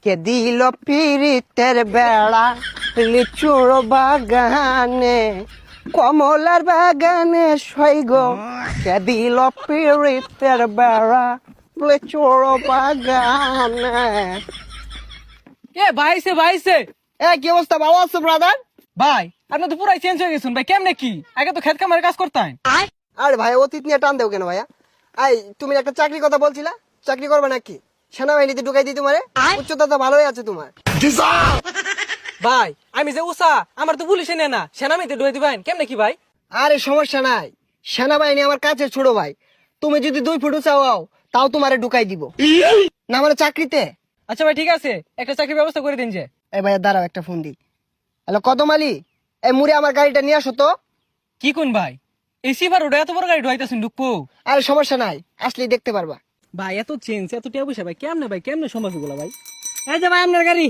কে দিল পিরিতের বেড়া লিচুর বাগানে কমলার বাগানে সৈগ কে দিল পিরিতের বেড়া লিচুর বাগানে। এ ভাইছে ভাইছে এ কি অবস্থা, ভালো আছো ব্রাদার? ভাই আপনি তো পুরাই চেঞ্জ হয়ে গেছেন ভাই, কেমনে কি? আগে তো খেত কামারে কাজ করতেন। আরে ভাই অতীত নিয়ে টান দেও কেন ভাইয়া? তুমি একটা চাকরির কথা বলছিলা, চাকরি করবে নাকি? সেনাবাহিনীতে ঢুকাই দিই তোমারে, উচ্চতা তো ভালোই আছে তোমার। ভাই আমি যে উষা, আমার তো পুলিশে নেয় না, সেনামিতে ঢুয়ে দিবেন কেমনে কি ভাই? আরে সমস্যা নাই, সেনাবাহিনী আমার কাছে ছোট ভাই। তুমি যদি 2 ফুট চাও তাও তোমারে ঢুকাই দিব না মানে চাকরিতে। আচ্ছা ভাই ঠিক আছে, একটা চাকরির ব্যবস্থা করে দিন যে। এই ভাইয়া দাঁড়াও, একটা ফোন দিই। হ্যালো কদম আলী, এই মুড়ে আমার গাড়িটা নিয়ে আসো তো। কি কোন ভাই, এই সিফার ওটা এত বড় গাড়ি ঢুয়াইতেছেন ঢুকবো? আরে সমস্যা নাই, আসলেই দেখতে পারবা। ভাই এত চেঞ্জ এত টিয়া পয়সা ভাই, কেমনে কেমনে সম্ভব এগুলো ভাই? এই যে ভাই আপনার গাড়ি।